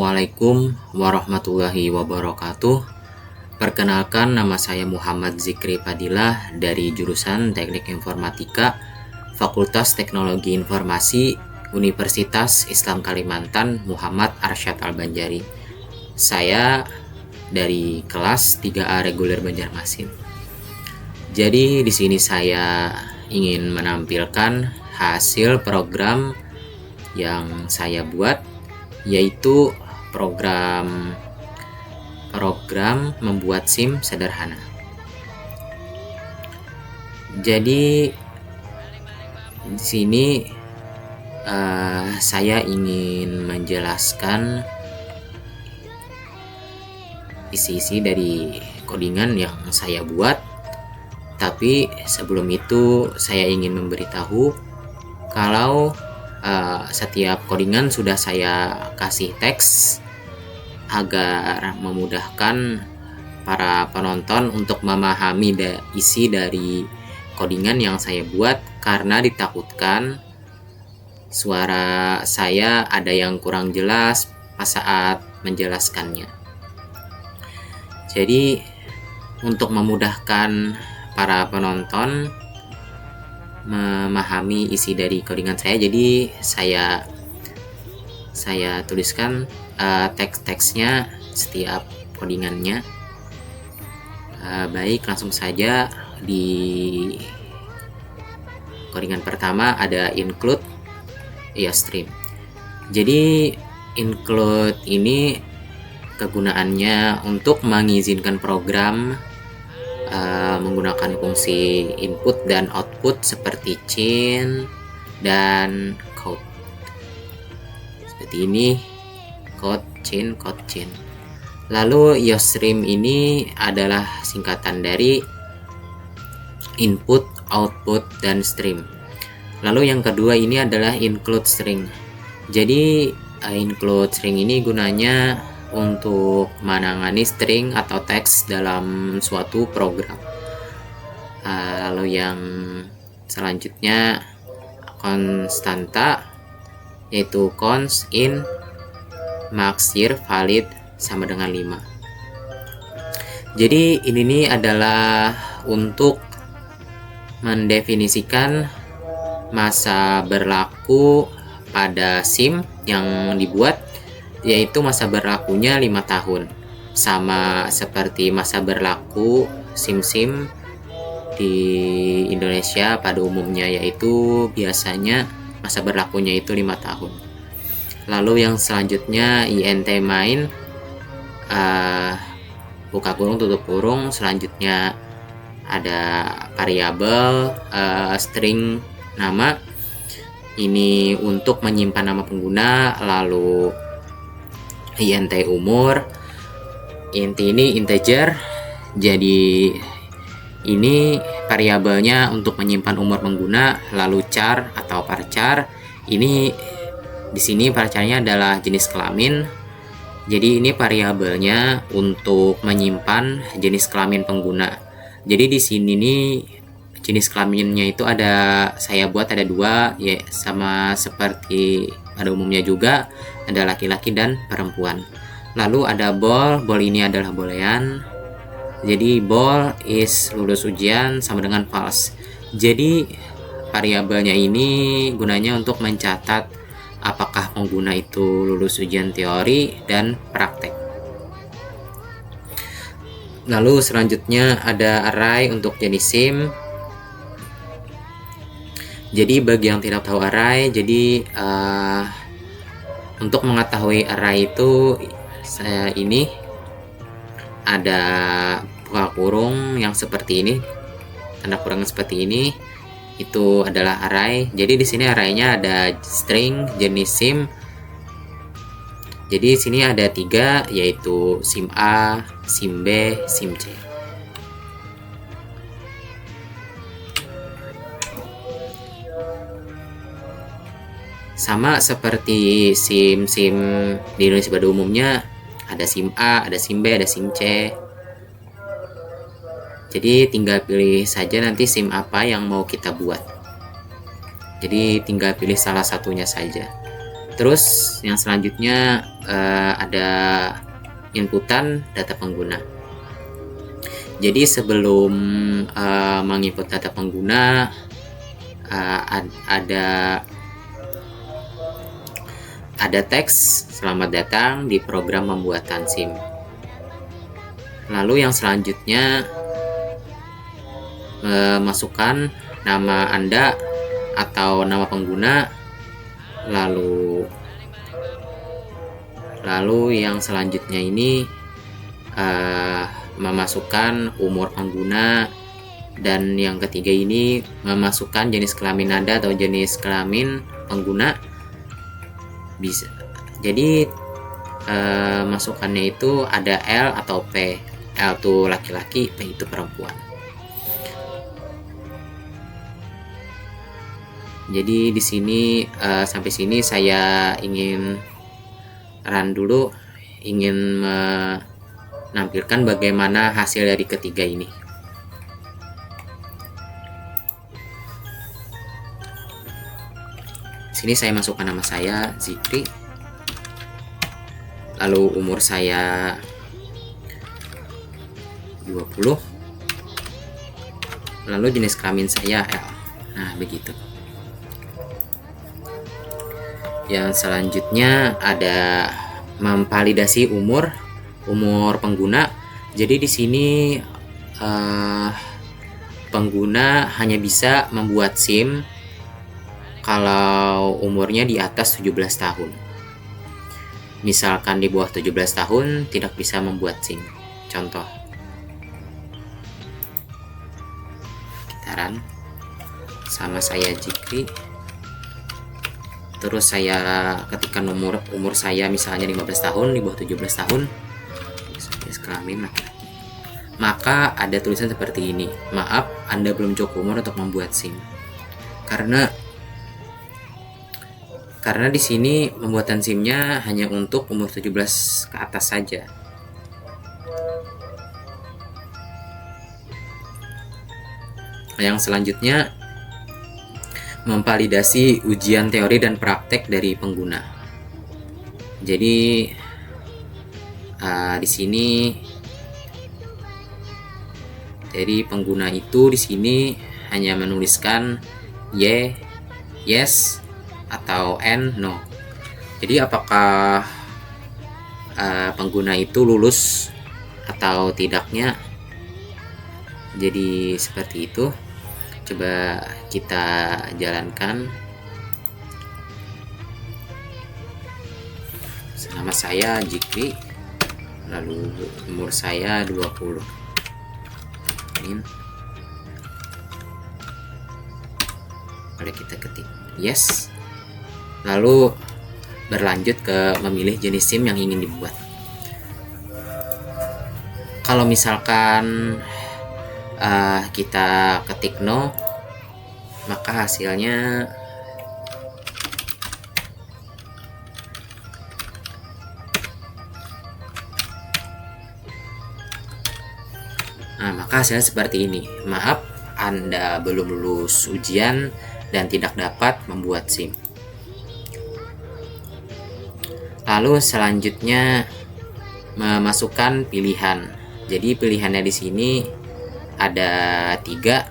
Assalamualaikum warahmatullahi wabarakatuh. Perkenalkan, nama saya Muhammad Zikri Fadilah dari jurusan Teknik Informatika, Fakultas Teknologi Informasi, Universitas Islam Kalimantan, Muhammad Arsyad Al-Banjari. Saya dari kelas 3A reguler Banjarmasin. Jadi di sini saya ingin menampilkan hasil program yang saya buat, yaitu program membuat SIM sederhana. Jadi di sini saya ingin menjelaskan isi-isi dari codingan yang saya buat. Tapi sebelum itu saya ingin memberitahu kalau setiap codingan sudah saya kasih teks agar memudahkan para penonton untuk memahami isi dari codingan yang saya buat, karena ditakutkan suara saya ada yang kurang jelas pas saat menjelaskannya. Jadi untuk memudahkan para penonton memahami isi dari codingan saya, jadi saya tuliskan teks-teksnya setiap codingannya. Baik, langsung saja. Di codingan pertama ada include IOStream. Jadi include ini kegunaannya untuk mengizinkan program menggunakan fungsi input dan output seperti chain dan code. Seperti ini, code chain. Lalu IOStream ini adalah singkatan dari input, output, dan stream. Lalu yang kedua ini adalah include string. Jadi include string ini gunanya untuk menangani string atau teks dalam suatu program. Lalu yang selanjutnya konstanta, yaitu const in max year valid sama dengan 5. Jadi ini adalah untuk mendefinisikan masa berlaku pada SIM yang dibuat, yaitu masa berlakunya 5 tahun, sama seperti masa berlaku SIM-SIM di Indonesia pada umumnya, yaitu biasanya masa berlakunya itu 5 tahun. Lalu yang selanjutnya int main, buka kurung tutup kurung. Selanjutnya ada variabel string nama, ini untuk menyimpan nama pengguna. Lalu int umur, int ini integer, jadi ini variabelnya untuk menyimpan umur pengguna. Lalu char atau varchar, ini di sini varcharnya adalah jenis kelamin, jadi ini variabelnya untuk menyimpan jenis kelamin pengguna. Jadi di sini nih jenis kelaminnya itu saya buat ada 2, ya sama seperti pada umumnya juga, ada laki-laki dan perempuan. Lalu ada ball ini adalah boolean. Jadi ball is lulus ujian sama dengan false. Jadi variabelnya ini gunanya untuk mencatat apakah pengguna itu lulus ujian teori dan praktek. Lalu selanjutnya ada array untuk jenis SIM. Jadi bagi yang tidak tahu array, jadi untuk mengetahui array itu ini ada buka kurung yang seperti ini, tanda kurung seperti ini, itu adalah array. Jadi di sini arraynya ada string jenis SIM. Jadi di sini ada 3, yaitu SIM A, SIM B, SIM C. Sama seperti SIM-SIM di Indonesia pada umumnya, ada SIM A, ada SIM B, ada SIM C. Jadi tinggal pilih saja nanti SIM apa yang mau kita buat. Jadi tinggal pilih salah satunya saja. Terus yang selanjutnya ada inputan data pengguna. Jadi sebelum menginput data pengguna ada teks "Selamat datang di program pembuatan SIM". Lalu yang selanjutnya masukkan nama Anda atau nama pengguna, lalu yang selanjutnya ini memasukkan umur pengguna, dan yang ketiga ini memasukkan jenis kelamin Anda atau jenis kelamin pengguna. Bisa jadi masukannya itu ada L atau P. L itu laki-laki, P itu perempuan. Jadi di sini sampai sini saya ingin run dulu, ingin menampilkan bagaimana hasil dari ketiga ini. Sini saya masukkan nama saya Zikri, lalu umur saya 20, lalu jenis kelamin saya L. Nah, begitu. Yang selanjutnya ada memvalidasi umur pengguna. Jadi di sini pengguna hanya bisa membuat SIM kalau umurnya di atas 17 tahun. Misalkan di bawah 17 tahun tidak bisa membuat SIM. Contoh, kita run. Sama saya Jikri. Terus saya ketikkan umur saya misalnya 15 tahun, di bawah 17 tahun. Kelamin laki-laki. Maka ada tulisan seperti ini: "Maaf, Anda belum cukup umur untuk membuat SIM." Karena di sini pembuatan SIM-nya hanya untuk umur 17 ke atas saja. Yang selanjutnya memvalidasi ujian teori dan praktek dari pengguna. Jadi di sini dari pengguna itu di sini hanya menuliskan Y, yes, atau N, no. Jadi apakah pengguna itu lulus atau tidaknya. Jadi seperti itu. Coba kita jalankan. Nama saya Jikri, lalu umur saya 20. Boleh kita ketik yes, lalu berlanjut ke memilih jenis SIM yang ingin dibuat. Kalau misalkan kita ketik no, maka hasilnya hasilnya seperti ini: "Maaf, Anda belum lulus ujian dan tidak dapat membuat SIM." Lalu selanjutnya memasukkan pilihan. Jadi pilihannya di sini ada 3,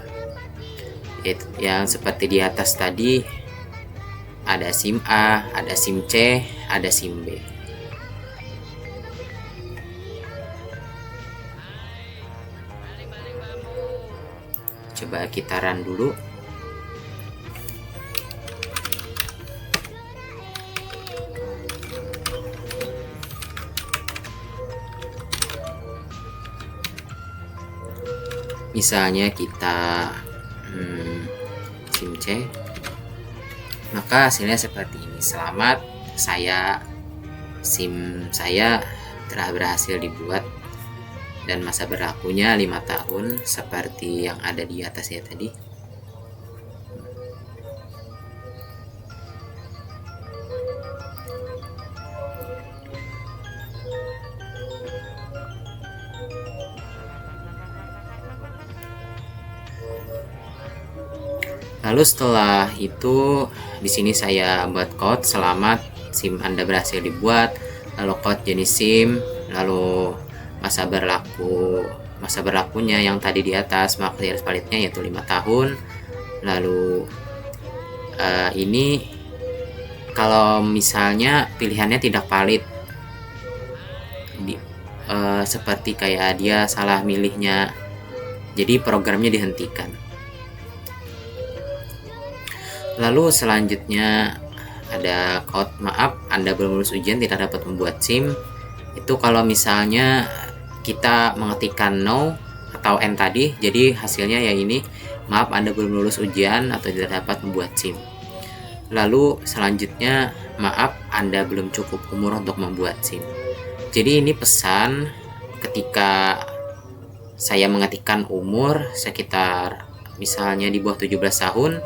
yang seperti di atas tadi. Ada SIM A, ada SIM C, ada SIM B. Coba kita run dulu. Misalnya kita SIM C, maka hasilnya seperti ini: "Selamat, SIM saya telah berhasil dibuat dan masa berlakunya 5 tahun seperti yang ada di atasnya tadi." Lalu setelah itu di sini saya buat code: "Selamat, SIM Anda berhasil dibuat, lalu kode jenis SIM, lalu masa berlakunya yang tadi di atas, maka garis validnya yaitu 5 tahun. Lalu ini kalau misalnya pilihannya tidak valid, seperti kayak dia salah milihnya, jadi programnya dihentikan. Lalu selanjutnya ada code maaf Anda belum lulus ujian tidak dapat membuat SIM. Itu kalau misalnya kita mengetikkan no atau n tadi, jadi hasilnya ya ini, maaf Anda belum lulus ujian atau tidak dapat membuat SIM. Lalu selanjutnya maaf Anda belum cukup umur untuk membuat SIM. Jadi ini pesan ketika saya mengetikkan umur sekitar misalnya di bawah 17 tahun,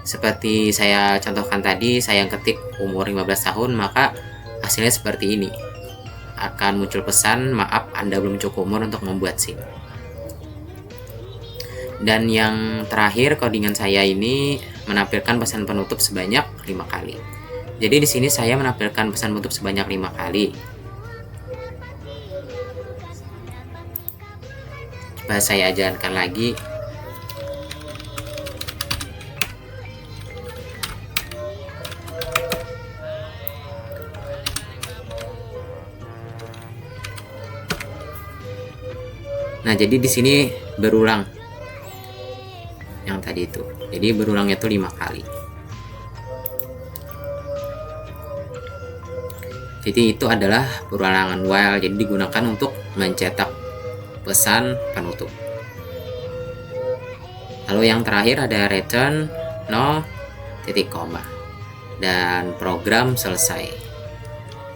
seperti saya contohkan tadi, saya ketik umur 15 tahun, maka hasilnya seperti ini. Akan muncul pesan, maaf Anda belum cukup umur untuk membuat SIM. Dan yang terakhir, codingan saya ini menampilkan pesan penutup sebanyak 5 kali. Jadi di sini saya menampilkan pesan penutup sebanyak 5 kali. Coba saya ajarkan lagi. Nah, jadi di sini berulang yang tadi itu. Jadi berulangnya itu 5 kali. Jadi itu adalah perulangan while, jadi digunakan untuk mencetak pesan penutup. Lalu yang terakhir ada return no titik koma dan program selesai.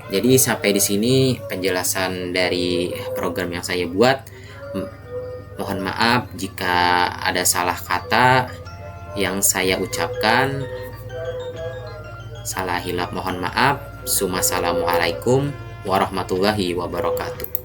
Jadi sampai di sini penjelasan dari program yang saya buat. Mohon maaf jika ada salah kata yang saya ucapkan. Salah hilap mohon maaf. Assalamualaikum warahmatullahi wabarakatuh.